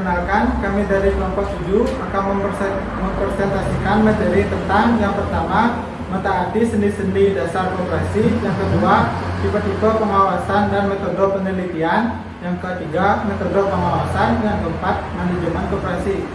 Perkenalkan, kami dari kelompok 7 akan mempresentasikan materi tentang yang pertama, mentaati sendi-sendi dasar koperasi, yang kedua, tipe-tipe pengawasan dan metode penelitian, yang ketiga, metode pengawasan, yang keempat, manajemen koperasi.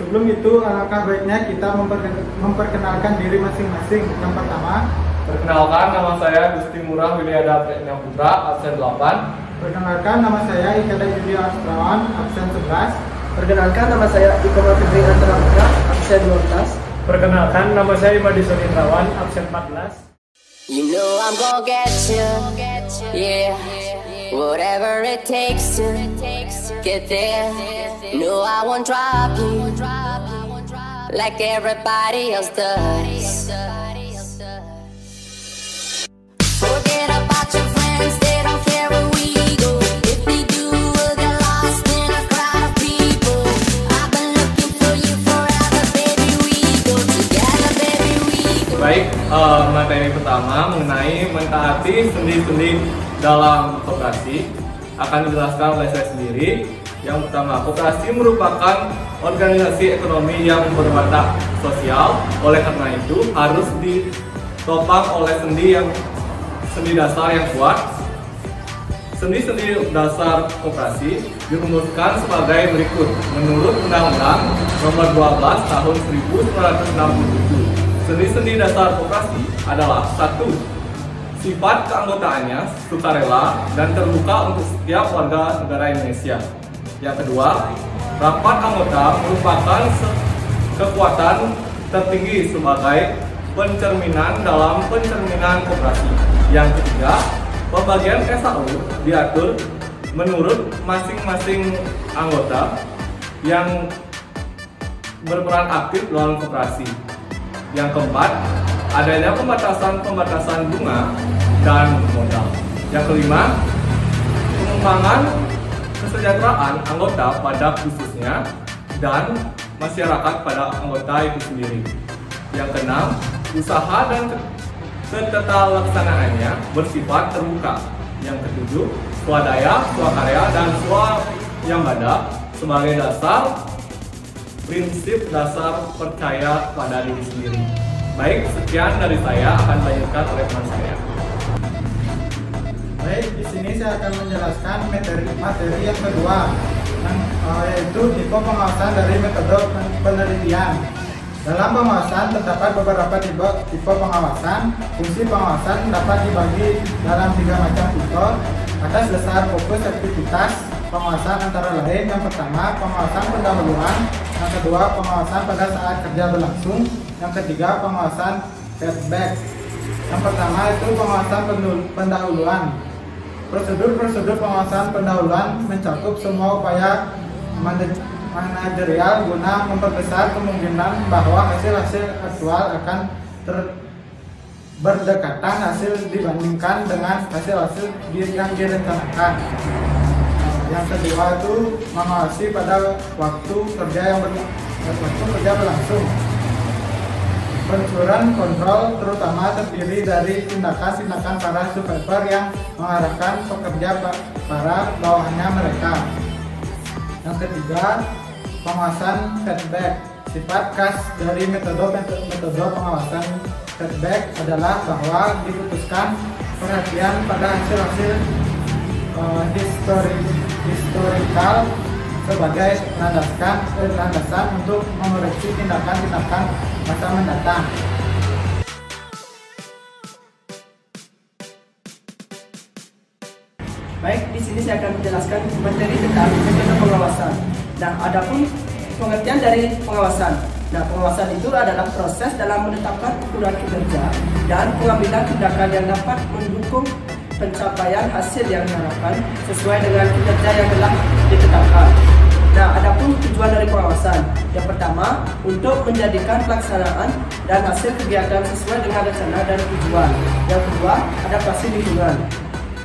Sebelum itu, alangkah baiknya kita memperkenalkan diri masing-masing. Yang pertama, perkenalkan, nama saya Gusti Murah Wilyada Pretnya Putra, absen 8. Perkenalkan, nama saya Ikeda Yudi Astrawan, absen 11. Perkenalkan, nama saya Iko Fitri Antara Putra, absen 12. Perkenalkan, nama saya Madison Indrawan, absen 14. You know I'm gonna get you, yeah. Whatever it takes to get there. No, I won't drop you like everybody else does. Forget about your friends, they don't care where we go. If they do, we'll get lost in a crowd of people. I've been looking for you forever, baby, we go together, baby, we go. Baik, materi pertama mengenai mentaati sendi-sendi dalam koperasi akan dijelaskan oleh saya sendiri. Yang pertama, koperasi merupakan organisasi ekonomi yang berwatak sosial. Oleh karena itu harus ditopang oleh sendi dasar yang kuat. Sendi-sendi dasar koperasi dirumuskan sebagai berikut menurut Undang-Undang Nomor 12 Tahun 1967. Sendi-sendi dasar koperasi adalah: 1. Sifat keanggotaannya sukarela dan terbuka untuk setiap warga negara Indonesia. Yang kedua, rapat anggota merupakan kekuatan tertinggi sebagai pencerminan dalam pencerminan koperasi. Yang ketiga, pembagian SAU diatur menurut masing-masing anggota yang berperan aktif dalam koperasi. Yang keempat, adanya pembatasan bunga dan modal. Yang kelima, pengembangan kesejahteraan anggota pada khususnya dan masyarakat pada anggota itu sendiri. Yang keenam, usaha dan ketata-laksanaannya bersifat terbuka. Yang ketujuh, swadaya, swakarya, dan swayambada sebagai prinsip dasar percaya pada diri sendiri. Baik, sekian dari saya, akan dilanjutkan oleh teman saya. Baik, di sini saya akan menjelaskan materi yang kedua, yaitu tipe pengawasan dari metode penelitian. Dalam pengawasan terdapat beberapa tipe pengawasan. Fungsi pengawasan dapat dibagi dalam 3 macam tipe atas dasar fokus aktivitas pengawasan, antara lain: yang pertama, pengawasan pendahuluan; yang kedua, pengawasan pada saat kerja berlangsung; yang ketiga, pengawasan feedback. Yang pertama itu pengawasan pendahuluan. Prosedur pengawasan pendahuluan mencakup semua upaya manajerial guna memperbesar kemungkinan bahwa hasil-hasil aktual akan berdekatan hasil dibandingkan dengan hasil-hasil yang direncanakan. Yang kedua itu mengawasi pada waktu kerja berlangsung. Penelusuran kontrol terutama terdiri dari tindakan-tindakan para survivor yang mengarahkan pekerja para bawahannya mereka. Yang ketiga, pengawasan feedback. Sifat khas dari metode pengawasan feedback adalah bahwa diputuskan perhatian pada hasil-hasil historical sebagai landasan untuk mengoreksi tindakan-tindakan masa mendatang. Baik, di sini saya akan menjelaskan materi tentang metode pengawasan. Nah, adapun pengertian dari pengawasan. Nah, pengawasan itu adalah proses dalam menetapkan ukuran kinerja dan pengambilan tindakan yang dapat mendukung pencapaian hasil yang diharapkan sesuai dengan kinerja yang telah ditetapkan. Nah, adapun tujuan dari pengawasan. Yang pertama, untuk menjadikan pelaksanaan dan hasil kegiatan sesuai dengan rencana dan tujuan. Yang kedua, adaptasi lingkungan.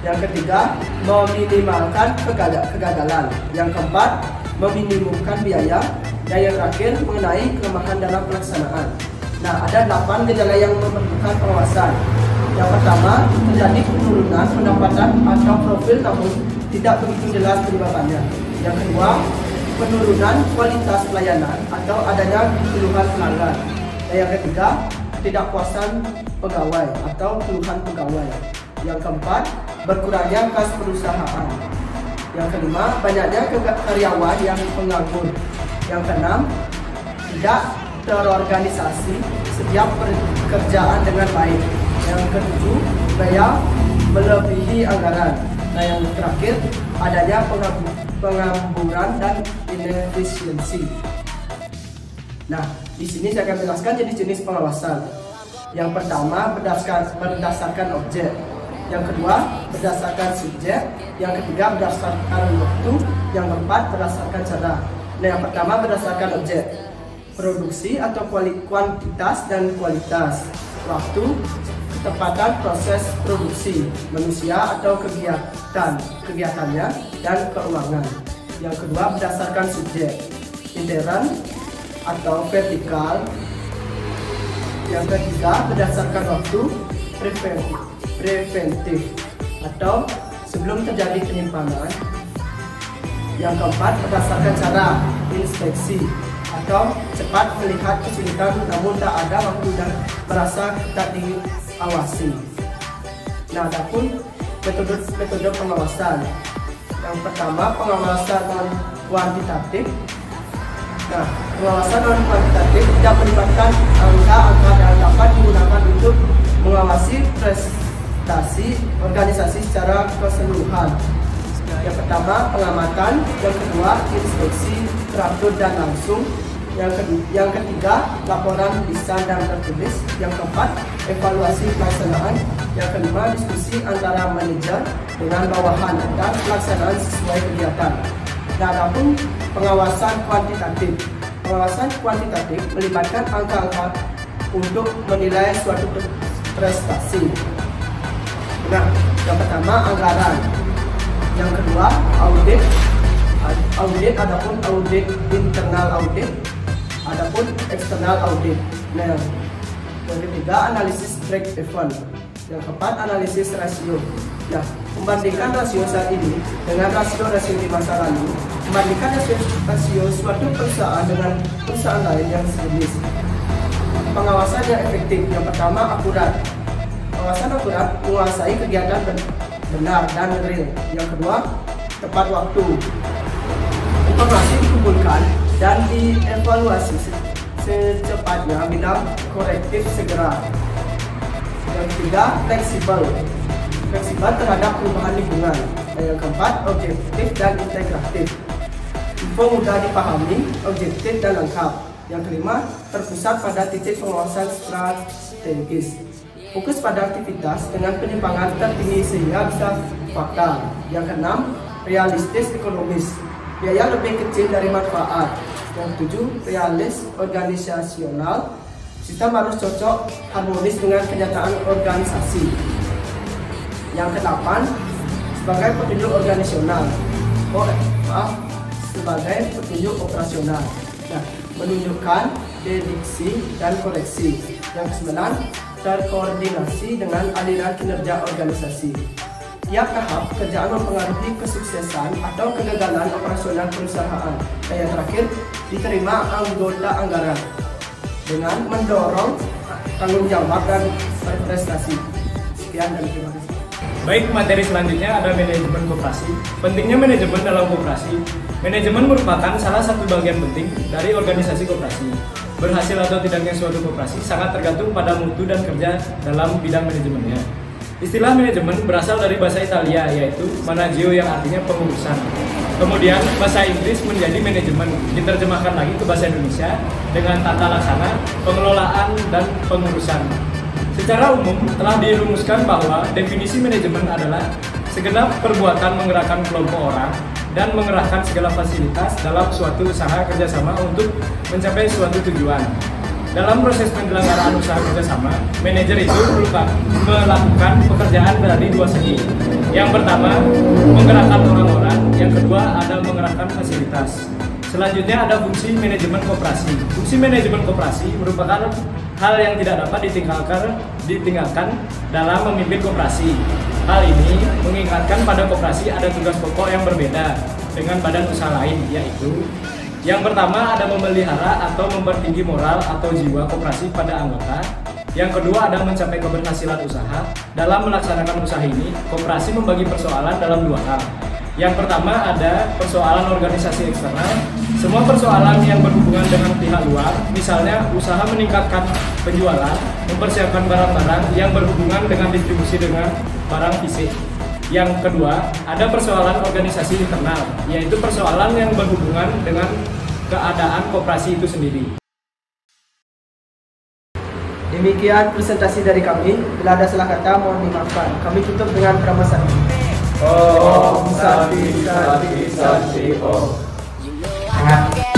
Yang ketiga, meminimalkan kegagalan. Yang keempat, meminimumkan biaya. Dan yang terakhir, mengenai kelemahan dalam pelaksanaan. Nah, ada 8 gejala yang memerlukan pengawasan. Yang pertama, terjadi penurunan pendapatan atau profil namun tidak begitu jelas penyebabnya. Yang kedua, penurunan kualitas pelayanan atau adanya keluhan pelanggan. Dan yang ketiga, ketidakpuasan pegawai atau keluhan pegawai. Yang keempat, berkurangnya kas perusahaan. Yang kelima, banyaknya karyawan yang menganggur. Yang keenam, tidak terorganisasi setiap pekerjaan dengan baik. Yang ketujuh, biaya melebihi anggaran. Nah, yang terakhir, adanya pengamburan dan inefisiensi. Nah, di sini saya akan menjelaskan jenis-jenis pengawasan. Yang pertama, berdasarkan objek. Yang kedua, berdasarkan subjek. Yang ketiga, berdasarkan waktu. Yang keempat, berdasarkan cara. Nah, yang pertama, berdasarkan objek. Produksi atau kuantitas dan kualitas. Waktu, ketepatan proses produksi. Manusia atau kegiatannya, dan keuangan. Yang kedua, berdasarkan subjek. Intern atau vertikal. Yang ketiga, berdasarkan waktu. Preventif atau sebelum terjadi penyimpangan. Yang keempat, berdasarkan cara. Inspeksi atau cepat melihat kesulitan namun tak ada waktu dan merasa tak diawasi. Nah, adapun metode pengawasan. Yang pertama, pengawasan non kuantitatif. Nah, pengawasan non kuantitatif tidak melibatkan angka-angka yang dapat digunakan untuk mengawasi prestasi organisasi secara keseluruhan. Yang pertama, pengamatan. Yang kedua, inspeksi teratur dan langsung. Yang ketiga, laporan lisan dan tertulis. Yang keempat, evaluasi pelaksanaan. Yang kelima, diskusi antara manajer dengan bawahan dan pelaksanaan sesuai kegiatan. Nah, adapun pengawasan kuantitatif. Pengawasan kuantitatif melibatkan angka-angka untuk menilai suatu prestasi. Nah, yang pertama, anggaran. Yang kedua, audit. Adapun audit internal audit, adapun eksternal audit. Nah, yang ketiga, analisis break even. Yang keempat, analisis rasio. Nah, membandingkan rasio saat ini dengan rasio di masa lalu. Membandingkan rasio suatu perusahaan dengan perusahaan lain yang sejenis. Pengawasan yang efektif. Yang pertama, akurat. Pengawasan akurat menguasai kegiatan benar dan real. Yang kedua, tepat waktu. Informasi dikumpulkan dan dievaluasi secepatnya bila korektif segera. Yang ketiga, fleksibel. Fleksibel terhadap perubahan lingkungan. Dan yang keempat, objektif dan integratif. Info mudah dipahami, objektif dan lengkap. Yang kelima, terpusat pada titik pengawasan strategis. Fokus pada aktivitas dengan penyimpangan tertinggi sehingga bisa fakta. Yang keenam, realistis ekonomis. Biaya lebih kecil dari manfaat. Yang ketujuh, realis organisasional. Sistem harus cocok harmonis dengan kenyataan organisasi. Yang kedelapan, sebagai petunjuk organisasional. Sebagai petunjuk operasional. Nah, menunjukkan dediksi dan koreksi. Yang kesembilan, terkoordinasi dengan aliran kinerja organisasi. Tiap tahap kerjaan mempengaruhi kesuksesan atau kegagalan operasional perusahaan. Dan yang terakhir, diterima anggota anggaran dengan mendorong tanggung jawab dan berprestasi. Sekian dan terima kasih. Baik, materi selanjutnya ada manajemen koperasi. Pentingnya manajemen dalam koperasi. Manajemen merupakan salah satu bagian penting dari organisasi koperasi. Berhasil atau tidaknya suatu koperasi sangat tergantung pada mutu dan kerja dalam bidang manajemennya. Istilah manajemen berasal dari bahasa Italia, yaitu managio yang artinya pengurusan. Kemudian bahasa Inggris menjadi manajemen, diterjemahkan lagi ke bahasa Indonesia dengan tata laksana, pengelolaan, dan pengurusan. Secara umum telah dirumuskan bahwa definisi manajemen adalah segenap perbuatan menggerakkan kelompok orang dan mengerahkan segala fasilitas dalam suatu usaha kerjasama untuk mencapai suatu tujuan. Dalam proses penyelenggaraan usaha kerjasama, manajer itu melakukan pekerjaan dari dua segi. Yang pertama, menggerakkan orang-orang. Yang kedua, ada mengerahkan fasilitas. Selanjutnya ada fungsi manajemen koperasi. Fungsi manajemen koperasi merupakan hal yang tidak dapat ditinggalkan dalam memimpin koperasi. Hal ini mengingatkan pada koperasi ada tugas pokok yang berbeda. dengan badan usaha lain, yaitu yang pertama ada memelihara atau mempertinggi moral atau jiwa koperasi pada anggota. Yang kedua ada mencapai keberhasilan usaha. Dalam melaksanakan usaha ini, koperasi membagi persoalan dalam dua hal. Yang pertama ada persoalan organisasi eksternal. Semua persoalan yang berhubungan dengan pihak luar, misalnya usaha meningkatkan penjualan, mempersiapkan barang-barang yang berhubungan dengan distribusi dengan barang fisik. Yang kedua, ada persoalan organisasi internal, yaitu persoalan yang berhubungan dengan keadaan koperasi itu sendiri. Demikian presentasi dari kami. Bila ada salah kata mohon dimaafkan. Kami tutup dengan permasalahan ini. Om Santi Santi Santi Om. You know I don't get